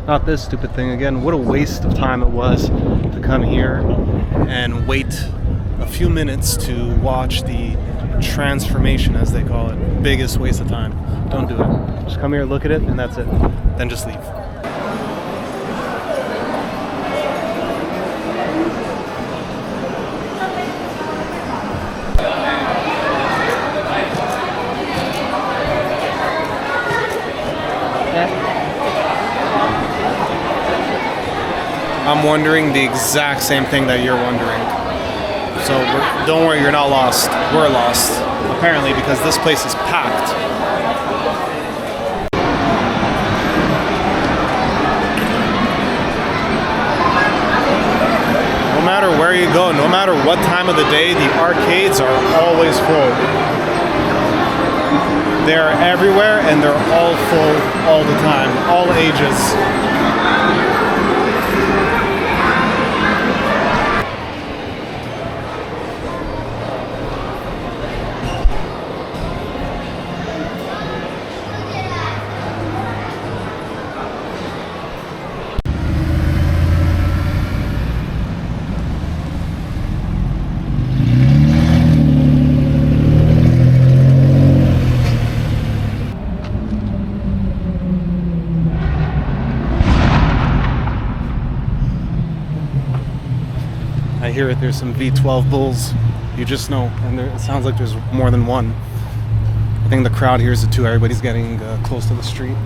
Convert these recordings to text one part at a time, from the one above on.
Not this stupid thing again. What a waste of time it was to come here and wait a few minutes to watch the transformation, as they call it. Biggest waste of time. Don't do it. Just come here, look at it, and that's it. Then just leave. I'm wondering the exact same thing that you're wondering. So don't worry, you're not lost. We're lost, apparently, because this place is packed. No matter where you go, no matter what time of the day, the arcades are always full. They're everywhere and they're all full all the time, all ages. I hear it, there's some V12 bulls. You just know, and it sounds like there's more than one. I think the crowd hears it too. Everybody's getting close to the street.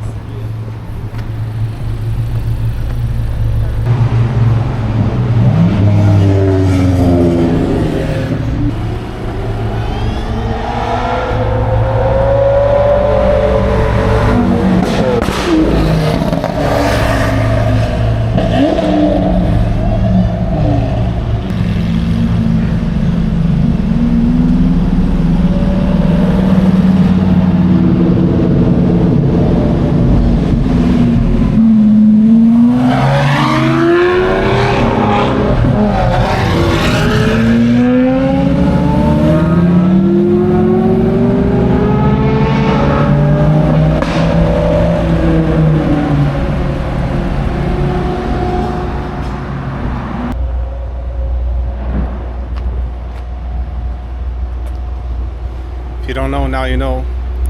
If you don't know, now you know.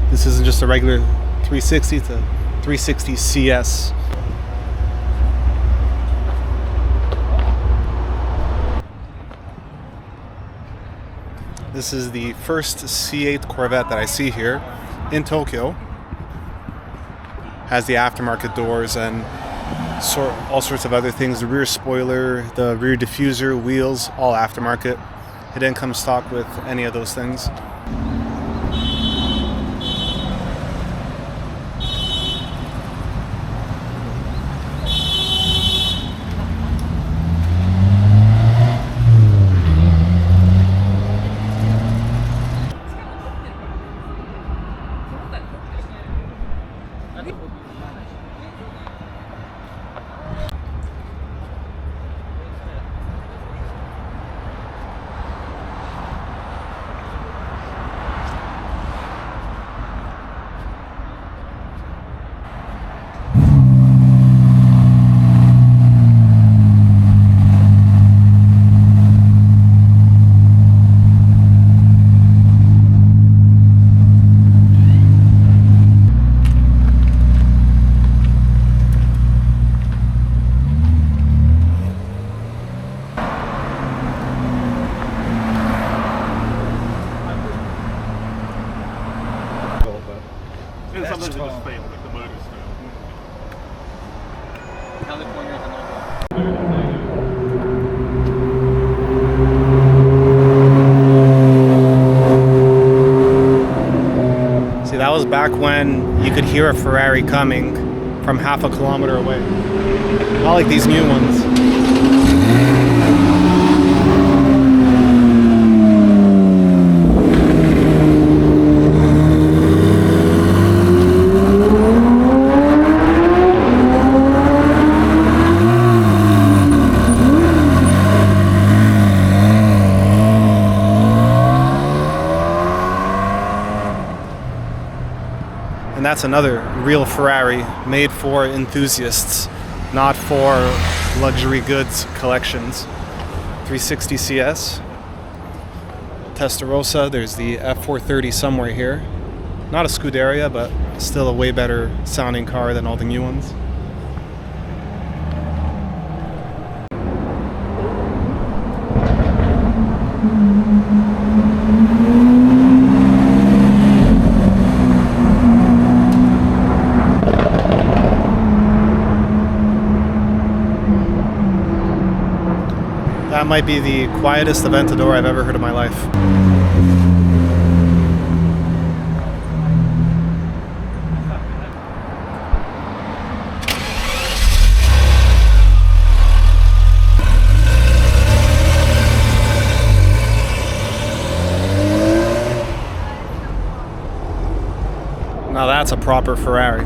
This isn't just a regular 360, it's a 360 CS. This is the first C8 Corvette that I see here in Tokyo. Has the aftermarket doors and all sorts of other things. The rear spoiler, the rear diffuser, wheels, all aftermarket. It didn't come stock with any of those things. And sometimes it just fails, like the motors fail. California is another. See, that was back when you could hear a Ferrari coming from half a kilometer away. Not like these new ones. And that's another real Ferrari made for enthusiasts. not for luxury goods collections. 360 CS, Testarossa. There's the F430 somewhere here. Not a Scuderia, but still a way better sounding car than all the new ones. That might be the quietest Aventador I've ever heard in my life. Now that's a proper Ferrari.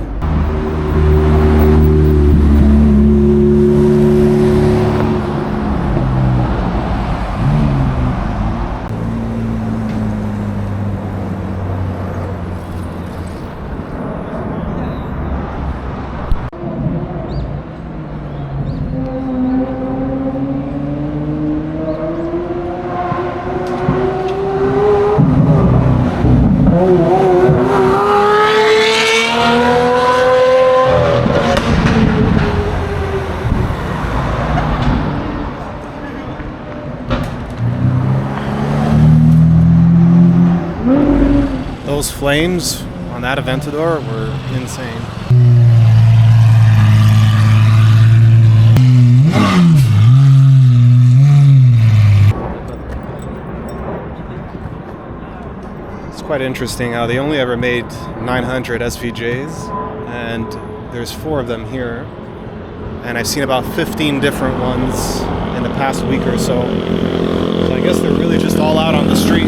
Those flames on that Aventador were insane. It's quite interesting how they only ever made 900 SVJs, and there's 4 of them here. And I've seen about 15 different ones in the past week or so. So I guess they're really just all out on the street.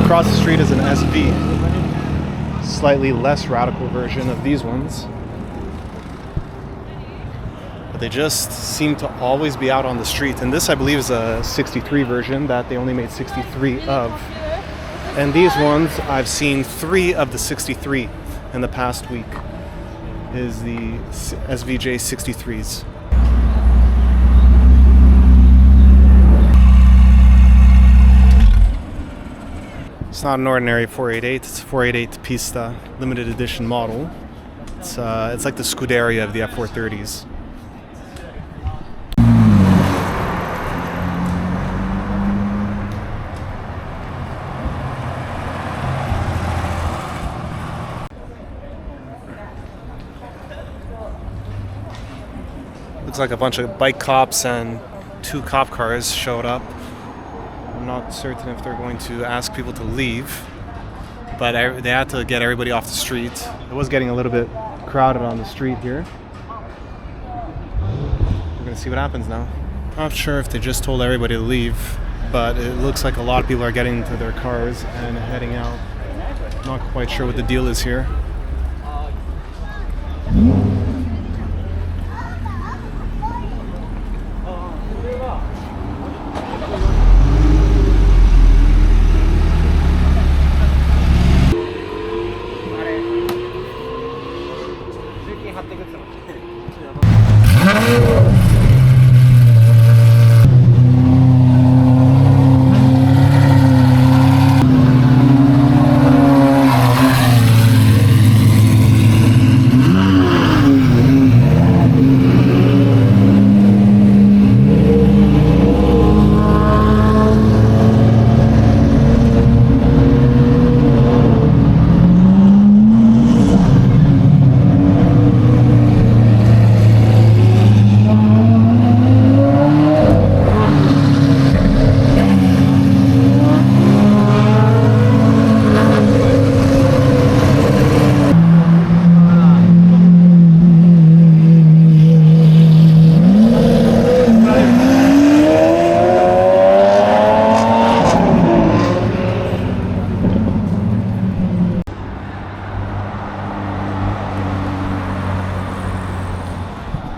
Across the street is an SV. Slightly less radical version of these ones, but they just seem to always be out on the street. And this, I believe, is a 63 version that they only made 63 of. And these ones, I've seen 3 of the 63 in the past week, is the SVJ 63s. It's not an ordinary 488, it's a 488 Pista limited edition model. It's like the Scuderia of the F430s. Looks like a bunch of bike cops and 2 cop cars showed up. I'm not certain if they're going to ask people to leave, but they had to get everybody off the street. It was getting a little bit crowded on the street here. We're gonna see what happens now. Not sure if they just told everybody to leave, but it looks like a lot of people are getting into their cars and heading out. Not quite sure what the deal is here.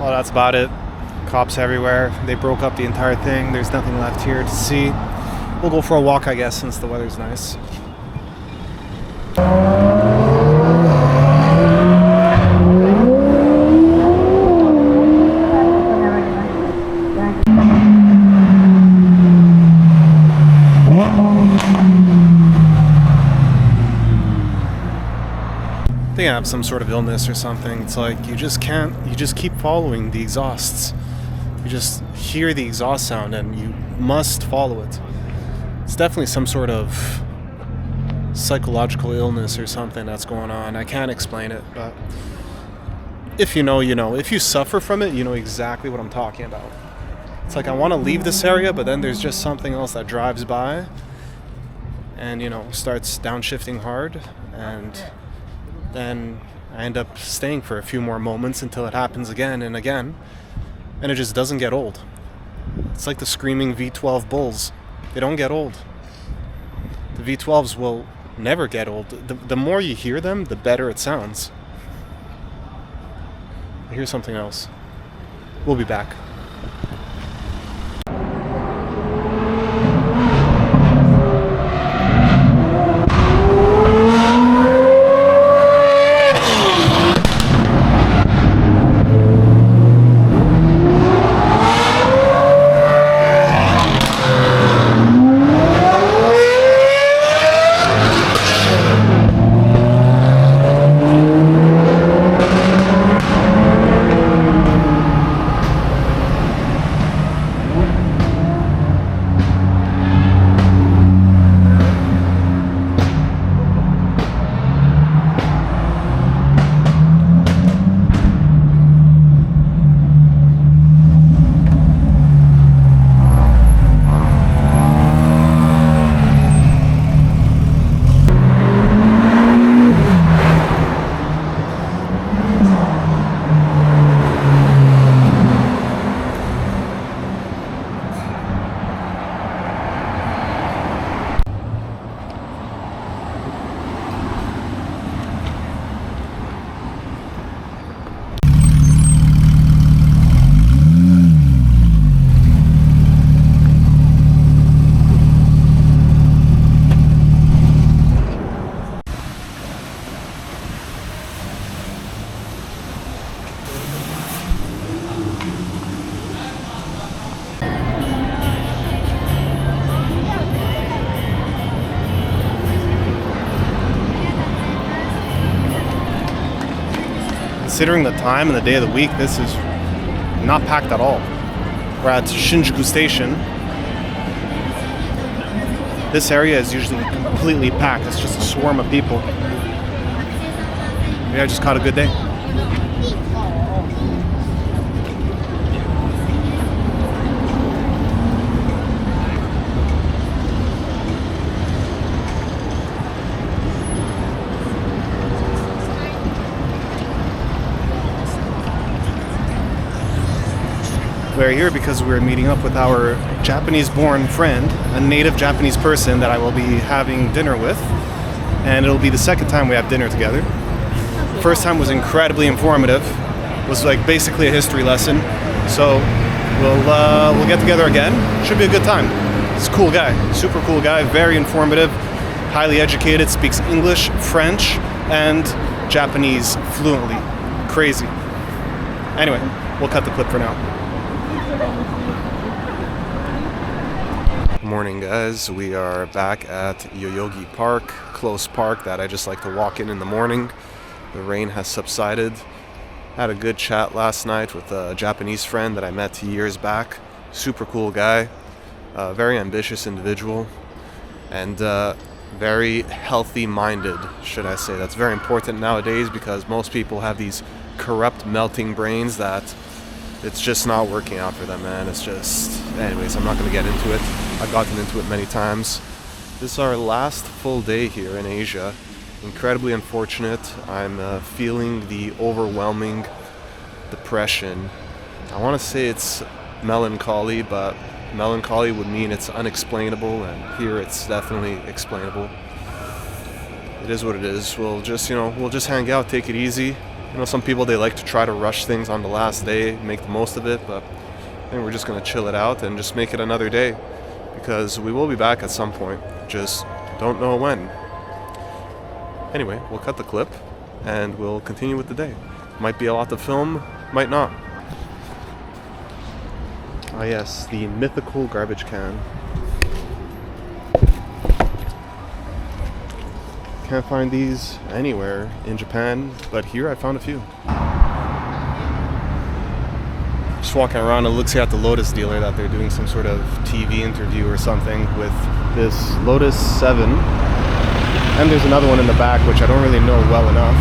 Well, that's about it. Cops everywhere. They broke up the entire thing. There's nothing left here to see. We'll go for a walk, I guess, since the weather's nice. have some sort of illness or something, it's like you just keep following the exhausts. You just hear the exhaust sound and you must follow it. It's definitely some sort of psychological illness or something that's going on. I can't explain it, but if you know, you know. If you suffer from it, you know exactly what I'm talking about. It's like I want to leave this area, but then there's just something else that drives by and, you know, starts downshifting hard, and then I end up staying for a few more moments until it happens again and again, and it just doesn't get old. It's like the screaming V12 bulls. They don't get old. The V12s will never get old. The more you hear them, the better it sounds. Here's something else. We'll be back. Considering the time and the day of the week, this is not packed at all. We're at Shinjuku Station. This area is usually completely packed. It's just a swarm of people. Maybe I just caught a good day. We're here because we're meeting up with our Japanese-born friend, a native Japanese person that I will be having dinner with, and it'll be the second time we have dinner together. First time was incredibly informative. It was like basically a history lesson. So we'll get together again. Should be a good time. He's a cool guy, super cool guy, very informative, highly educated, speaks English, French, and Japanese fluently. Crazy. Anyway, we'll cut the clip for now. Good morning, guys. We are back at Yoyogi Park, close park that I just like to walk in the morning. The rain has subsided. Had a good chat last night with a Japanese friend that I met years back. Super cool guy, very ambitious individual, and very healthy-minded, should I say. That's very important nowadays because most people have these corrupt, melting brains that it's just not working out for them, man. It's just... Anyways, I'm not going to get into it. I've gotten into it many times. This is our last full day here in Asia. Incredibly unfortunate. I'm feeling the overwhelming depression. I want to say it's melancholy, but melancholy would mean it's unexplainable, and here it's definitely explainable. It is what it is. We'll just hang out, take it easy. You know, some people, they like to try to rush things on the last day, make the most of it, but I think we're just going to chill it out and just make it another day, because we will be back at some point. Just don't know when. Anyway, we'll cut the clip and we'll continue with the day. Might be a lot to film, might not. Ah yes, the mythical garbage can. Can't find these anywhere in Japan, but here I found a few. Just walking around, it looks like at the Lotus dealer that they're doing some sort of TV interview or something with this Lotus 7. And there's another one in the back, which I don't really know well enough.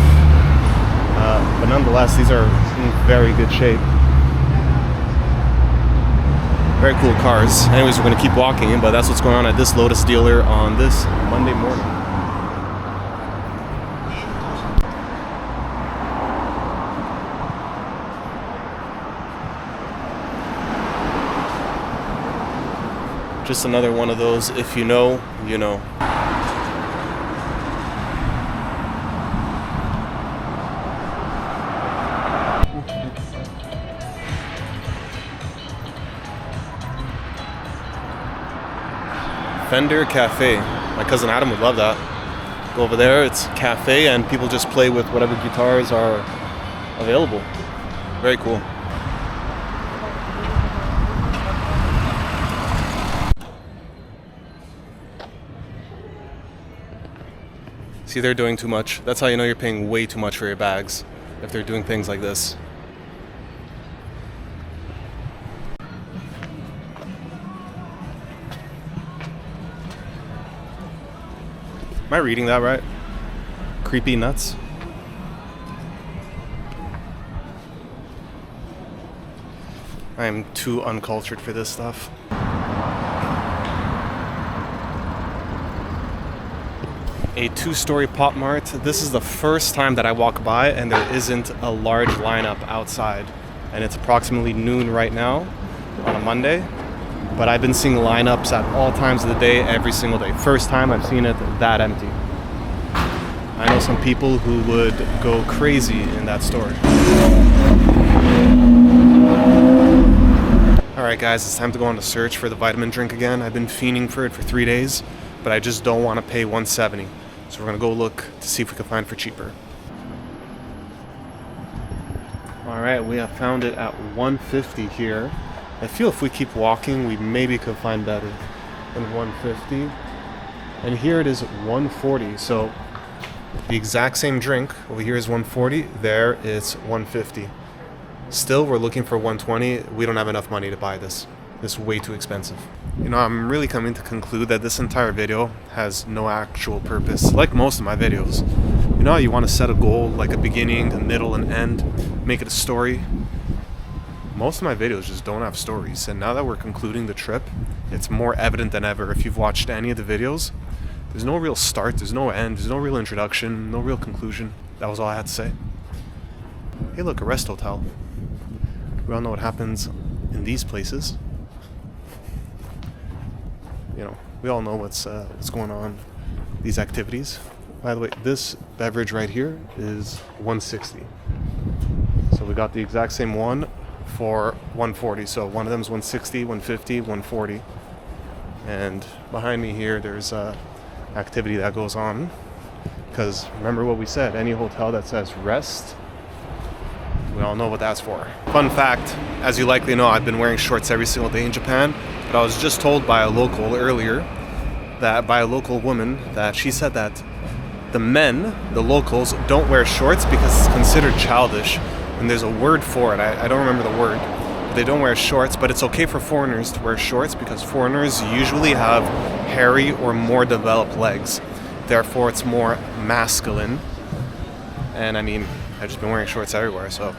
But nonetheless, these are in very good shape. Very cool cars. Anyways, we're going to keep walking, but that's what's going on at this Lotus dealer on this Monday morning. Just another one of those, if you know, you know. Fender Cafe. My cousin Adam would love that. Go over there, it's a cafe and people just play with whatever guitars are available. Very cool. See, they're doing too much. That's how you know you're paying way too much for your bags, if they're doing things like this. Am I reading that right? Creepy nuts? I am too uncultured for this stuff. A 2-story Pop Mart. This is the first time that I walk by and there isn't a large lineup outside. And it's approximately noon right now on a Monday. But I've been seeing lineups at all times of the day, every single day. First time I've seen it that empty. I know some people who would go crazy in that store. Alright guys, it's time to go on the search for the vitamin drink again. I've been fiending for it for 3 days, but I just don't want to pay $170. So we're gonna go look to see if we can find it for cheaper. Alright, we have found it at $150 here. I feel if we keep walking, we maybe could find better than $150. And here it is $140. So the exact same drink over here is $140. There it's $150. Still, we're looking for $120. We don't have enough money to buy this. This is way too expensive. You know, I'm really coming to conclude that this entire video has no actual purpose, like most of my videos. You know how you want to set a goal, like a beginning, a middle, and end, make it a story? Most of my videos just don't have stories, and now that we're concluding the trip, it's more evident than ever. If you've watched any of the videos, there's no real start, there's no end, there's no real introduction, no real conclusion. That was all I had to say. Hey look, a rest hotel. We all know what happens in these places. You know, we all know what's going on, these activities. By the way, this beverage right here is $160. So we got the exact same one for $140. So one of them is $160, $150, $140. And behind me here, there's activity that goes on. Because remember what we said, any hotel that says rest, we all know what that's for. Fun fact, as you likely know, I've been wearing shorts every single day in Japan. But I was just told by a local earlier, that by a local woman, that she said that the men, the locals, don't wear shorts because it's considered childish. And there's a word for it, I don't remember the word. But they don't wear shorts, but it's okay for foreigners to wear shorts because foreigners usually have hairy or more developed legs. Therefore, it's more masculine. And I mean, I've just been wearing shorts everywhere, so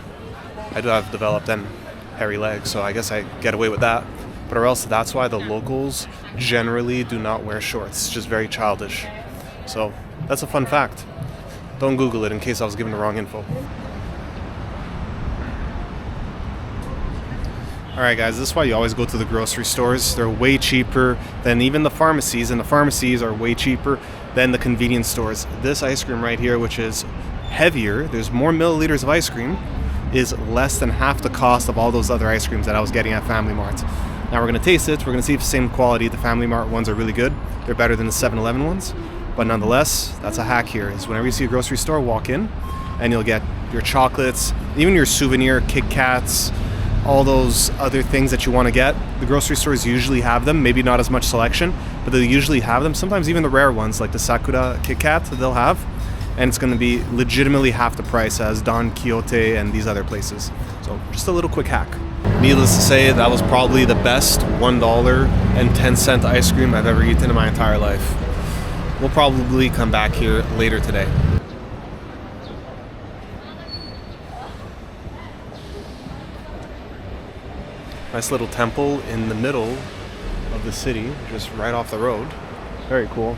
I do have developed and hairy legs, so I guess I get away with that. But or else that's why the locals generally do not wear shorts. It's just very childish. So that's a fun fact. Don't Google it in case I was given the wrong info. Alright guys, this is why you always go to the grocery stores. They're way cheaper than even the pharmacies, and the pharmacies are way cheaper than the convenience stores. This ice cream right here, which is heavier, there's more milliliters of ice cream, is less than half the cost of all those other ice creams that I was getting at Family Mart. Now we're going to taste it, we're going to see if it's the same quality. The Family Mart ones are really good. They're better than the 7-Eleven ones. But nonetheless, that's a hack here, is whenever you see a grocery store, walk in and you'll get your chocolates, even your souvenir Kit Kats, all those other things that you want to get. The grocery stores usually have them, maybe not as much selection, but they usually have them. Sometimes even the rare ones like the Sakura Kit Kat they'll have, and it's going to be legitimately half the price as Don Quixote and these other places. So just a little quick hack. Needless to say, that was probably the best $1.10 ice cream I've ever eaten in my entire life. We'll probably come back here later today. Nice little temple in the middle of the city, just right off the road. Very cool.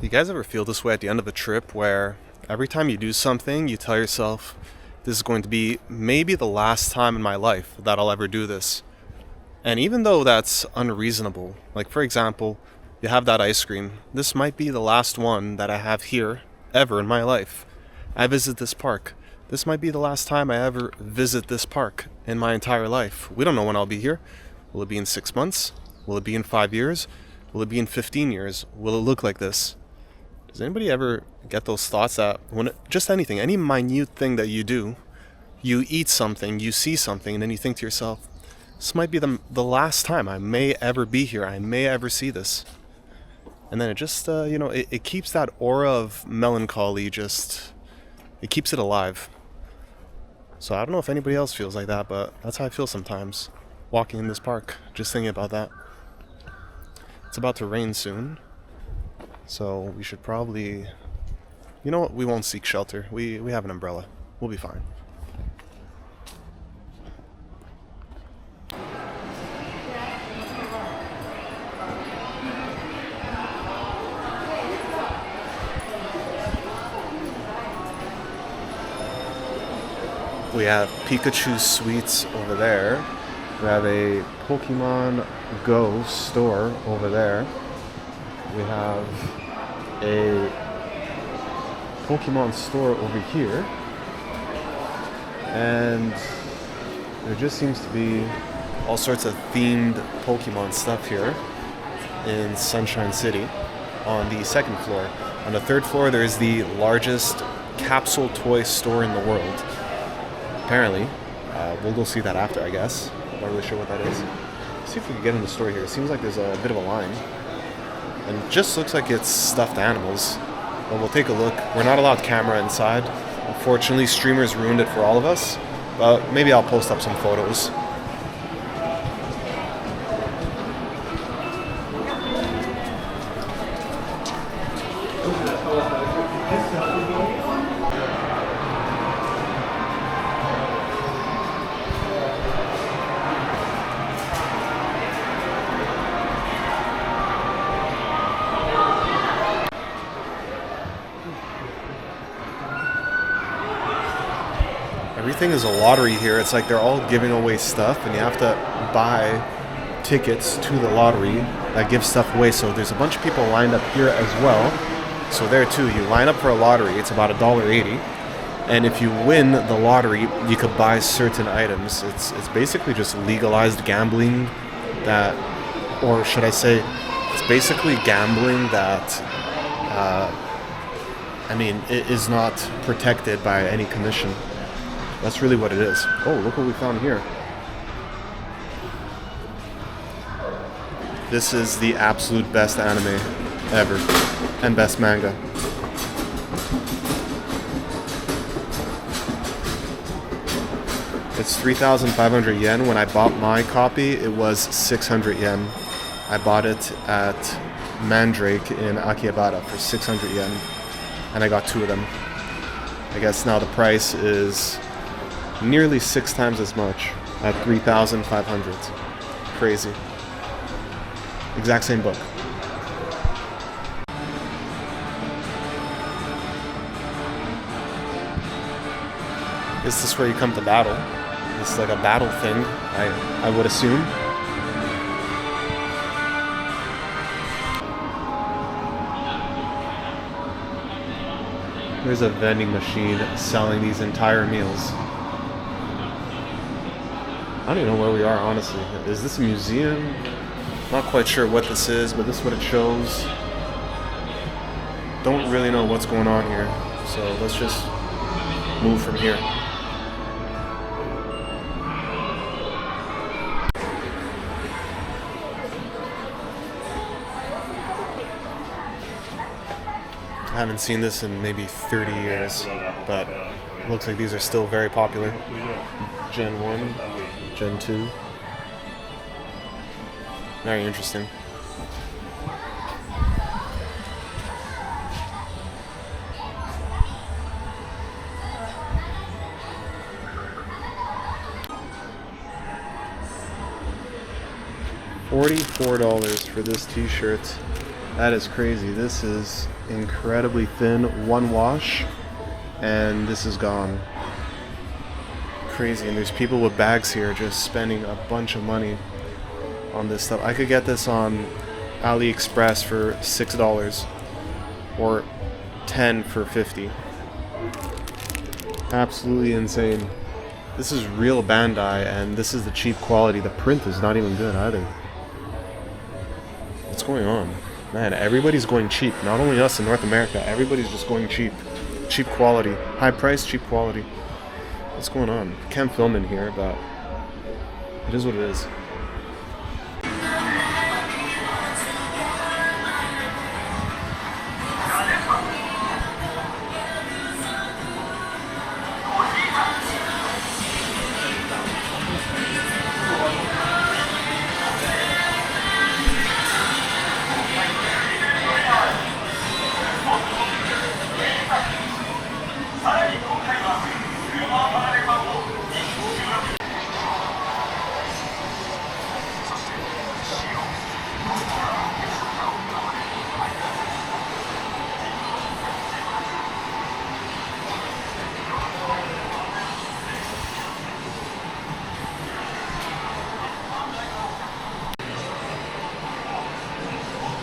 You guys ever feel this way at the end of a trip where every time you do something, you tell yourself, this is going to be maybe the last time in my life that I'll ever do this. And even though that's unreasonable, like for example, you have that ice cream, this might be the last one that I have here ever in my life. I visit this park. This might be the last time I ever visit this park in my entire life. We don't know when I'll be here. Will it be in 6 months? Will it be in 5 years? Will it be in 15 years? Will it look like this? Does anybody ever get those thoughts that just anything, any minute thing that you do, you eat something, you see something, and then you think to yourself, this might be the last time I may ever be here, I may ever see this. And then it just, it keeps that aura of melancholy, it keeps it alive. So I don't know if anybody else feels like that, but that's how I feel sometimes, walking in this park, just thinking about that. It's about to rain soon. So we should probably, you know what, we won't seek shelter. We have an umbrella. We'll be fine. We have Pikachu Sweets over there. We have a Pokemon Go store over there. We have a Pokemon store over here, and there just seems to be all sorts of themed Pokemon stuff here in Sunshine City on the second floor. On the third floor there is the largest capsule toy store in the world, apparently. We'll go see that after, I guess. Not really sure what that is. Let's see if we can get in the store here. It seems like there's a bit of a line. And it just looks like it's stuffed animals. But we'll take a look. We're not allowed camera inside. Unfortunately, streamers ruined it for all of us. But maybe I'll post up some photos. Everything is a lottery here. It's like they're all giving away stuff, and you have to buy tickets to the lottery that gives stuff away. So there's a bunch of people lined up here as well. So there too, you line up for a lottery. It's about $1.80, and if you win the lottery, you could buy certain items. It's basically just legalized gambling that, or should I say, it's basically gambling that, it is not protected by any commission. That's really what it is. Oh, look what we found here. This is the absolute best anime ever, and best manga. It's 3,500 yen. When I bought my copy, it was 600 yen. I bought it at Mandrake in Akihabara for 600 yen, and I got 2 of them. I guess now the price is nearly 6 times as much at 3,500. Crazy. Exact same book. Is this where you come to battle? This is like a battle thing, I would assume. There's a vending machine selling these entire meals. I don't even know where we are, honestly. Is this a museum? Not quite sure what this is, but this is what it shows. Don't really know what's going on here, so let's just move from here. I haven't seen this in maybe 30 years, but it looks like these are still very popular. Gen 1, Gen 2. Very interesting. $44 for this t-shirt. That is crazy. This is incredibly thin, one wash, and this is gone. Crazy. And there's people with bags here just spending a bunch of money on this stuff. I could get this on AliExpress for $6 or $10 for $50. Absolutely insane. This is real Bandai, and this is the cheap quality. The print is not even good either. What's going on? Man, everybody's going cheap. Not only us in North America, everybody's just going cheap. Cheap quality. High price, cheap quality. What's going on? Can't film in here, but it is what it is.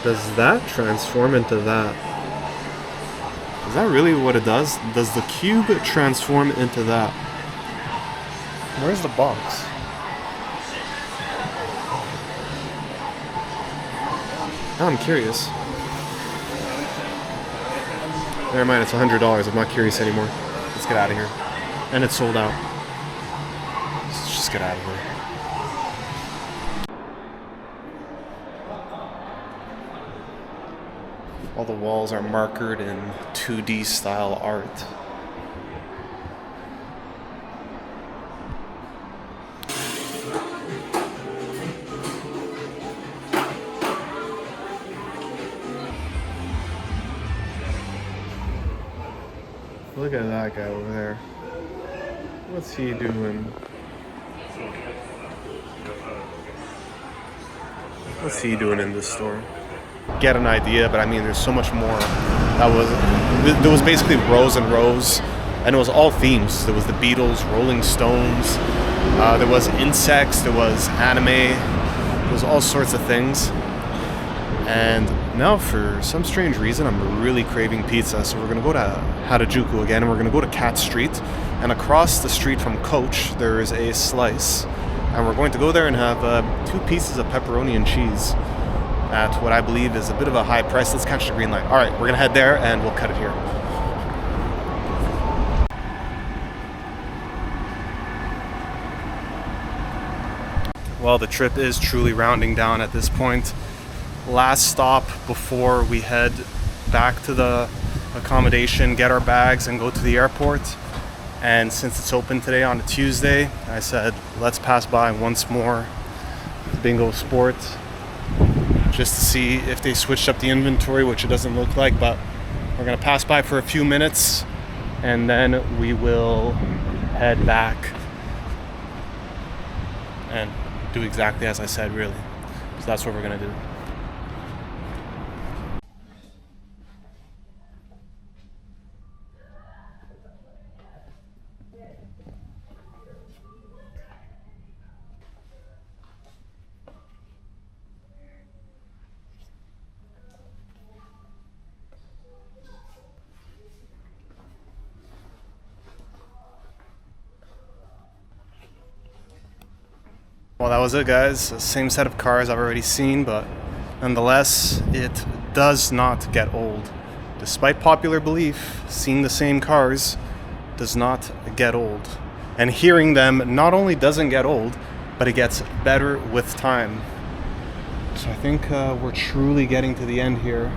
Does that transform into that? Is that really what it does? Does the cube transform into that? Where's the box? Now I'm curious. Never mind, it's $100. I'm not curious anymore. Let's get out of here. And it's sold out. Let's just get out of here. All the walls are markered in 2D style art. Look at that guy over there. What's he doing? What's he doing in this store? Get an idea, but I mean, there's so much more. There was basically rows and rows, and it was all themes. There was the Beatles, Rolling Stones, there was insects, there was anime, there was all sorts of things. And now, for some strange reason, I'm really craving pizza, so we're gonna go to Harajuku again, and we're gonna go to Cat Street, and across the street from Coach, there is a Slice, and we're going to go there and have 2 pieces of pepperoni and cheese at what I believe is a bit of a high price. Let's catch the green light. All right, we're gonna head there and we'll cut it here. Well, the trip is truly rounding down at this point. Last stop before we head back to the accommodation, get our bags, and go to the airport. And since it's open today on a Tuesday, I said, let's pass by once more Bingo Sports, just to see if they switched up the inventory, which it doesn't look like, but we're gonna pass by for a few minutes and then we will head back and do exactly as I said, really. So that's what we're gonna do. Well, that was it, guys. The same set of cars I've already seen, but nonetheless, it does not get old. Despite popular belief, seeing the same cars does not get old. And hearing them not only doesn't get old, but it gets better with time. So I think we're truly getting to the end here.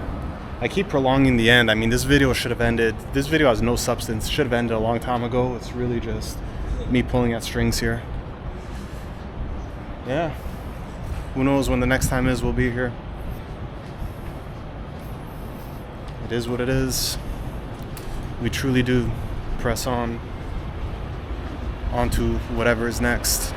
I keep prolonging the end. I mean, this video should have ended. This video has no substance. Should have ended a long time ago. It's really just me pulling at strings here. Yeah. Who knows when the next time is we'll be here. It is what it is. We truly do press on onto whatever is next.